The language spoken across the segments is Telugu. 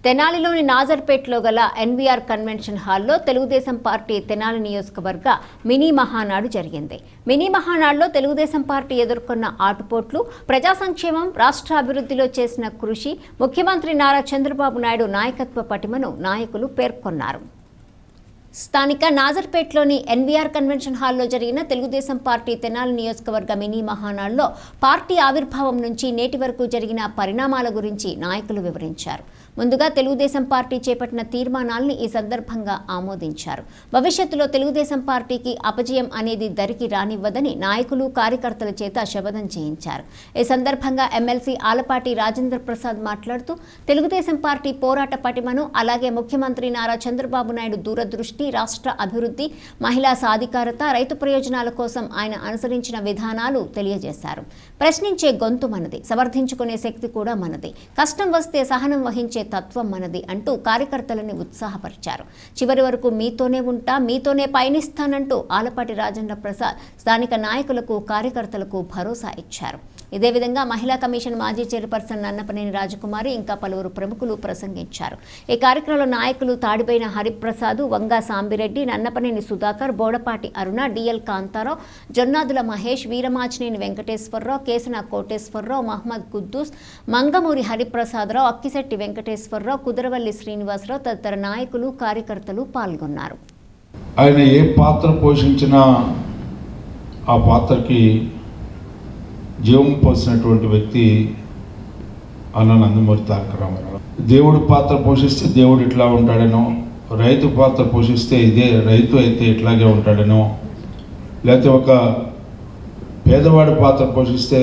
తెనాలిలోని నాజర్పేటలో గల ఎన్వీఆర్ కన్వెన్షన్ హాల్లో తెలుగుదేశం పార్టీ తెనాలి నియోజకవర్గ మినీ మహానాడు జరిగింది. మినీ మహానాడులో తెలుగుదేశం పార్టీ ఎదుర్కొన్న ఆటుపోట్లు, ప్రజా సంక్షేమం, రాష్ట్ర అభివృద్ధిలో చేసిన కృషి, ముఖ్యమంత్రి నారా చంద్రబాబు నాయుడు నాయకత్వ పటిమను నాయకులు పేర్కొన్నారు. స్థానిక నాజర్పేటలోని ఎన్వీఆర్ కన్వెన్షన్ హాల్లో జరిగిన తెలుగుదేశం పార్టీ తెనాలి నియోజకవర్గ మినీ మహానాడులో పార్టీ ఆవిర్భావం నుంచి నేటి వరకు జరిగిన పరిణామాల గురించి నాయకులు వివరించారు. ముందుగా తెలుగుదేశం పార్టీ చేపట్టిన తీర్మానాల్ని ఈ సందర్భంగా ఆమోదించారు. భవిష్యత్తులో తెలుగుదేశం పార్టీకి అపజయం అనేది దరికి రానివ్వదని నాయకులు, కార్యకర్తల చేత శపథం చేయించారు. ఈ సందర్భంగా ఎమ్మెల్సీ ఆలపాటి రాజేంద్ర ప్రసాద్ మాట్లాడుతూ తెలుగుదేశం పార్టీ పోరాట పటిమను, అలాగే ముఖ్యమంత్రి నారా చంద్రబాబు నాయుడు దూరదృష్టి, రాష్ట్ర అభివృద్ధి, మహిళా సాధికారత, రైతు ప్రయోజనాల కోసం ఆయన అనుసరించిన విధానాలు తెలియజేశారు. ప్రశ్నించే గొంతు మనది, సమర్థించుకునే శక్తి కూడా మనది, కష్టం వస్తే సహనం వహించే తత్వం మనది అంటూ కార్యకర్తలని ఉత్సాహపరిచారు. చివరి వరకు మీతోనే ఉంటా, మీతోనే పయనిస్తానంటూ ఆలపాటి రాజేంద్ర ప్రసాద్ స్థానిక నాయకులకు, కార్యకర్తలకు భరోసా ఇచ్చారు. ఇదే విధంగా మహిళా కమిషన్ మాజీ చైర్పర్సన్ నన్నపనేని రాజకుమారి ఇంకా పలువురు ప్రముఖులు ప్రసంగించారు. ఈ కార్యక్రమంలో నాయకులు తాడిబైన హరిప్రసాద్, వంగా సాంబిరెడ్డి, నన్నపనేని సుధాకర్, బోడపాటి అరుణ, డిఎల్ కాంతారావు, జొన్నాదుల మహేష్, వీరమాచినేని వెంకటేశ్వరరావు, కేసన కోటేశ్వరరావు, మహమ్మద్ కుద్దూస్, మంగమూరి హరిప్రసాదరావు, అక్కిశెట్టి వెంకటేశ్వరరావు, కుదరవల్లి శ్రీనివాసరావు తదితర నాయకులు, కార్యకర్తలు పాల్గొన్నారు. ఆయన ఏ పాత్ర పోషించినా ఆ పాత్రకి జీవం పోసినటువంటి వ్యక్తి అన్న నందమూరి తారక రామారావు. దేవుడు పాత్ర పోషిస్తే దేవుడు ఇట్లా ఉంటాడనో, రైతు పాత్ర పోషిస్తే ఇదే రైతు అయితే ఇట్లాగే ఉంటాడనో, లేకపోతే ఒక పేదవాడి పాత్ర పోషిస్తే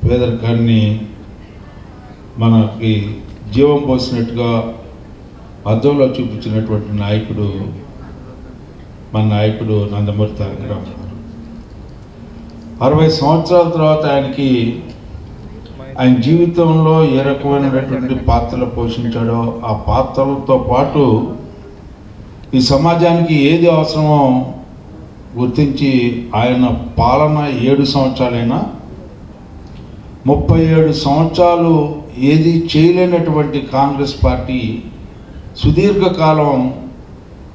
పేదరికాన్ని మనకి జీవం పోసినట్టుగా అద్దంలో చూపించినటువంటి నాయకుడు మన నాయకుడు నందమూరి తారక రామారావు. 60 సంవత్సరాల తర్వాత ఆయన జీవితంలో ఏ రకమైనటువంటి పాత్రలు పోషించాడో ఆ పాత్రలతో పాటు ఈ సమాజానికి ఏది అవసరమో గుర్తించి ఆయన పాలన 7 సంవత్సరాలైనా 37 సంవత్సరాలు ఏది చేయలేనటువంటి కాంగ్రెస్ పార్టీ సుదీర్ఘకాలం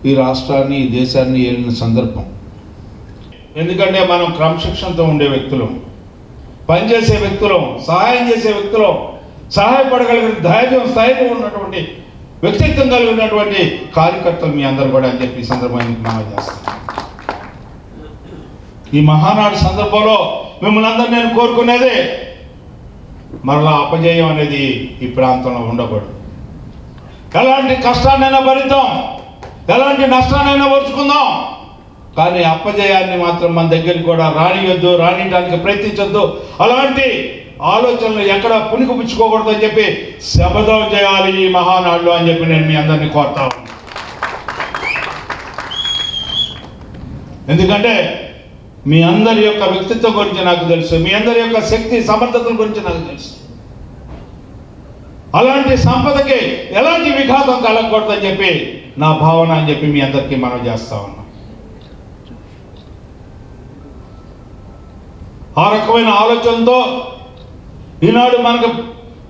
ఈ రాష్ట్రాన్ని, ఈ దేశాన్ని ఏలిన సందర్భం. ఎందుకంటే మనం క్రమశిక్షణతో ఉండే వ్యక్తులం, పనిచేసే వ్యక్తులం, సహాయం చేసే వ్యక్తులం, సహాయపడగలిగిన ధైర్యం, స్థాయిలో ఉన్నటువంటి వ్యక్తిత్వం కలిగి ఉన్నటువంటి కార్యకర్తలు మీ అందరూ కూడా అని చెప్పి ఈ సందర్భాన్ని మనం చేస్తాం. ఈ మహానాడు సందర్భంలో మిమ్మల్ని అందరూ నేను కోరుకునేదే మరలా అపజయం అనేది ఈ ప్రాంతంలో ఉండకూడదు. ఎలాంటి కష్టాన్నైనా భరిద్దాం, ఎలాంటి నష్టాన్నైనా ఓర్చుకుందాం, కానీ అపజయాన్ని మాత్రం మన దగ్గరికి కూడా రానియొద్దు, రానియడానికి ప్రయత్నించొద్దు. అలాంటి ఆలోచనలు ఎక్కడ పుణికిపుచ్చుకోకూడదు అని చెప్పి శపథం చేయాలి ఈ మహానాడులో అని చెప్పి నేను మీ అందరినీ కోరుతా ఉన్నాను. ఎందుకంటే మీ అందరి యొక్క వ్యక్తిత్వం గురించి నాకు తెలుసు, మీ అందరి యొక్క శక్తి సమర్థతల గురించి నాకు తెలుసు. అలాంటి సంపదకి ఎలాంటి విఘాతం కలగకూడదని చెప్పి నా భావన అని చెప్పి మీ అందరికీ మనం చేస్తా ఉన్నాం. ఆ రకమైన ఆలోచనతో ఈనాడు మనకు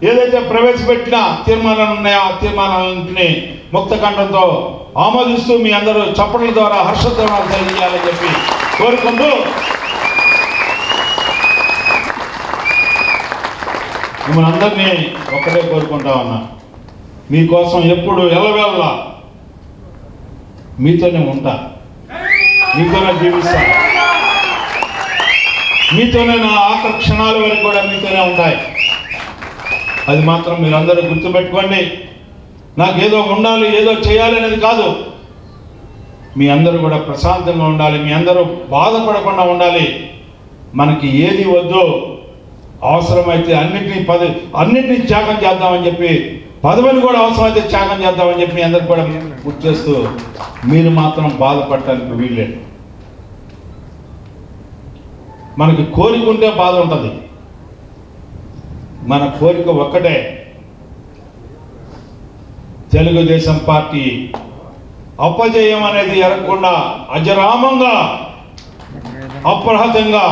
ఏదైతే ప్రవేశపెట్టిన తీర్మానాలు ఉన్నాయో ఆ తీర్మానాలన్నింటినీ ముక్తకంఠంతో ఆమోదిస్తూ మీ అందరూ చప్పట్ల ద్వారా హర్షధ్వానాలు తెలియజేయాలని చెప్పి కోరుకుంటూ మిమ్మల్ని అందరినీ ఒక్కటే కోరుకుంటా ఉన్నా, మీకోసం ఎప్పుడు ఎల్లవేళలా మీతోనే ఉంటా, మీతోనే జీవిస్తా, మీతోనే నా ఆఖరి క్షణాల వరకు కూడా మీతోనే ఉంటాయి. అది మాత్రం మీరందరూ గుర్తుపెట్టుకోండి. నాకేదో ఉండాలి, ఏదో చేయాలి అనేది కాదు. మీ అందరూ కూడా ప్రశాంతంగా ఉండాలి, మీ అందరూ బాధపడకుండా ఉండాలి. మనకి ఏది వద్దో అవసరమైతే అన్నింటినీ త్యాగం చేద్దామని చెప్పి, పదవిని కూడా అవసరమైతే త్యాగం చేద్దామని చెప్పి మీ అందరికి కూడా గుర్తు చేస్తూ, మీరు మాత్రం బాధపడటానికి వీల్లేదు. మనకి కోరిక ఉంటే బాధ ఉంటుంది. మన కోరిక ఒక్కటే, తెలుగుదేశం పార్టీ అపజయం అనేది ఎరగకుండా అజరామంగా, అప్రహతంగా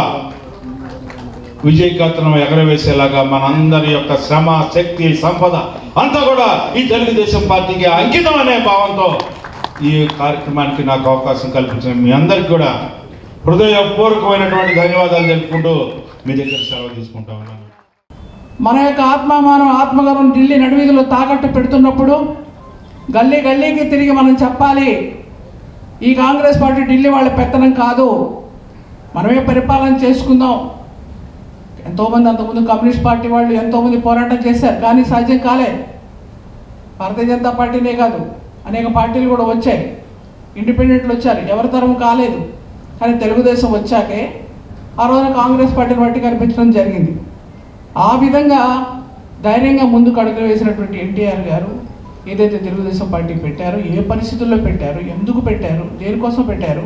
విజయకేతనం ఎగరవేసేలాగా మనందరి యొక్క శ్రమ, శక్తి, సంపద అంతా కూడా ఈ తెలుగుదేశం పార్టీకి అంకితం అనే భావంతో ఈ కార్యక్రమానికి నాకు అవకాశం కల్పించిన మీ అందరికి కూడా హృదయపూర్వకమైనటువంటి ధన్యవాదాలు తెలుపుకుంటూ మీ దగ్గర సెలవు తీసుకుంటా ఉన్నాను. మన యొక్క ఆత్మామానం, ఆత్మగౌరవం ఢిల్లీ నడివీధిలో తాకట్టు పెడుతున్నప్పుడు గల్లీ గల్లీకి తిరిగి మనం చెప్పాలి, ఈ కాంగ్రెస్ పార్టీ ఢిల్లీ వాళ్ళ పెత్తనం కాదు, మనమే పరిపాలన చేసుకుందాం. ఎంతోమంది అంతకుముందు కమ్యూనిస్ట్ పార్టీ వాళ్ళు ఎంతోమంది పోరాటం చేశారు, కానీ సాధ్యం కాలే. భారతీయ జనతా పార్టీనే కాదు, అనేక పార్టీలు కూడా వచ్చాయి, ఇండిపెండెంట్లు వచ్చారు, ఎవరి తరం కాలేదు. కానీ తెలుగుదేశం వచ్చాకే ఆ రోజున కాంగ్రెస్ పార్టీని బట్టి కనిపించడం జరిగింది. ఆ విధంగా ధైర్యంగా ముందుకు అడుగులు వేసినటువంటి ఎన్టీఆర్ గారు ఏదైతే తెలుగుదేశం పార్టీ పెట్టారో, ఏ పరిస్థితుల్లో పెట్టారు, ఎందుకు పెట్టారు, దేనికోసం పెట్టారు,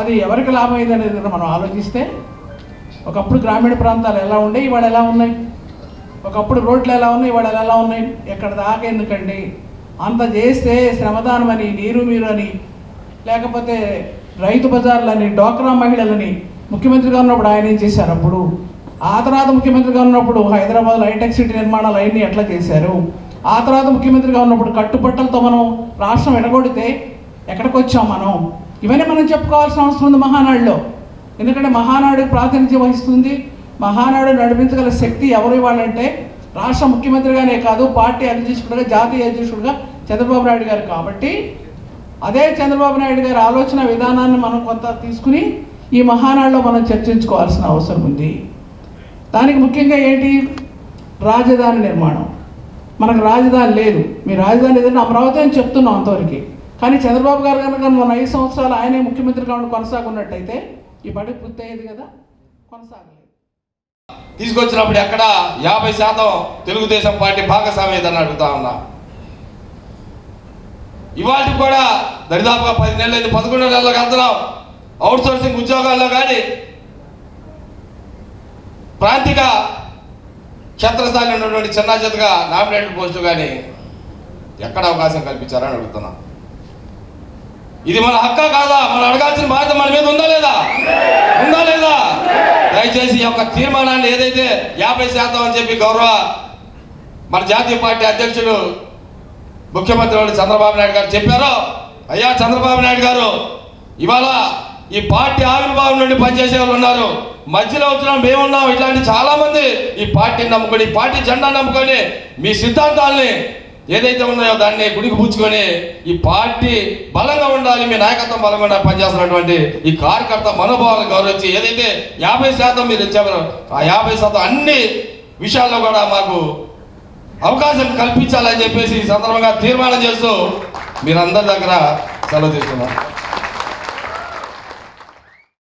అది ఎవరికి లాభం అయింది అనేది మనం ఆలోచిస్తే, ఒకప్పుడు గ్రామీణ ప్రాంతాలు ఎలా ఉండే, ఇవాళ ఎలా ఉన్నాయి, ఒకప్పుడు రోడ్లు ఎలా ఉన్నాయి, ఇవాళ ఎలా ఉన్నాయి, ఎక్కడ దాకా ఎందుకండి, అంత చేస్తే శ్రమదానం అని, నీరు మీరు అని, లేకపోతే రైతు బజార్లని, డ్వాక్రా మహిళలని ముఖ్యమంత్రిగా ఉన్నప్పుడు ఆయన ఏం చేశారు, అప్పుడు ఆ తర్వాత ముఖ్యమంత్రిగా ఉన్నప్పుడు హైదరాబాద్లో హైటెక్ సిటీ నిర్మాణాలు అవన్నీ ఎట్లా చేశారు, ఆ తర్వాత ముఖ్యమంత్రిగా ఉన్నప్పుడు కట్టుబట్టలతో మనం రాష్ట్రం ఎడగొడితే ఎక్కడికి వచ్చాం మనం, ఇవన్నీ మనం చెప్పుకోవాల్సిన అవసరం ఉంది మహానాడులో. ఎందుకంటే మహానాడుకి ప్రాతినిధ్యం వహిస్తుంది, మహానాడు నడిపించగల శక్తి ఎవరు ఇవ్వాలంటే రాష్ట్ర ముఖ్యమంత్రిగానే కాదు, పార్టీ అధ్యక్షుడిగా, జాతీయ అధ్యక్షుడిగా చంద్రబాబు నాయుడు గారు. కాబట్టి అదే చంద్రబాబు నాయుడు గారి ఆలోచన విధానాన్ని మనం కొంత తీసుకుని ఈ మహానాడులో మనం చర్చించుకోవాల్సిన అవసరం ఉంది. దానికి ముఖ్యంగా ఏంటి, రాజధాని నిర్మాణం. మనకు రాజధాని లేదు, మీ రాజధాని ఏదైనా అమరావతి అని చెప్తున్నాం అంతవరకు. కానీ చంద్రబాబు గారు కనుక మన 5 సంవత్సరాలు ఆయనే ముఖ్యమంత్రిగా ఉండి కొనసాగున్నట్టయితే ఈ పని పూర్తయ్యేది కదా, కొనసాగలేదు. తీసుకొచ్చినప్పుడు ఎక్కడ 50% తెలుగుదేశం పార్టీ భాగస్వామ్యతని అడుగుతా ఉన్నా. ఇవాళ కూడా దరిదాపుగా 10 నెలలు, 11 నెలలకు అందరం అవుట్సోర్సింగ్ ఉద్యోగాల్లో కానీ, ప్రాంతిక క్షేత్రస్థాయిలో ఉన్నటువంటి చిన్న చేతగా నామినేటెడ్ పోస్టు కానీ ఎక్కడ అవకాశం కల్పించారని అడుగుతున్నా. ఇది మన హక్కా కాదా? మనం అడగాల్సిన బాధ్యత మన మీద ఉందా లేదా? ఉందా లేదా? దయచేసి ఈ యొక్క తీర్మానాన్ని ఏదైతే 50% అని చెప్పి గౌరవ మన జాతీయ పార్టీ అధ్యక్షుడు ముఖ్యమంత్రి వాళ్ళు చంద్రబాబు నాయుడు గారు చెప్పారో, అయ్యా చంద్రబాబు నాయుడు గారు, ఇవాళ ఈ పార్టీ ఆవిర్భావం నుండి పనిచేసే వాళ్ళు ఉన్నారు, మధ్యలో వచ్చిన మేమున్నాం, ఇట్లాంటి చాలామంది ఈ పార్టీని నమ్ముకొని, ఈ పార్టీ జెండా నమ్ముకొని, మీ సిద్ధాంతాలని ఏదైతే ఉన్నాయో దాన్ని గుడికి పుచ్చుకొని ఈ పార్టీ బలంగా ఉండాలి, మీ నాయకత్వం బలంగా ఉండాలి పనిచేస్తున్నటువంటి ఈ కార్యకర్త మనోభావాలను గౌరవించి ఏదైతే 50% మీరు ఇచ్చారో ఆ 50% అన్ని విషయాల్లో కూడా మాకు అవకాశం కల్పించాలని చెప్పేసి ఈ సందర్భంగా తీర్మానం చేస్తూ మీరందరి దగ్గర సెలవు తీసుకున్నారు.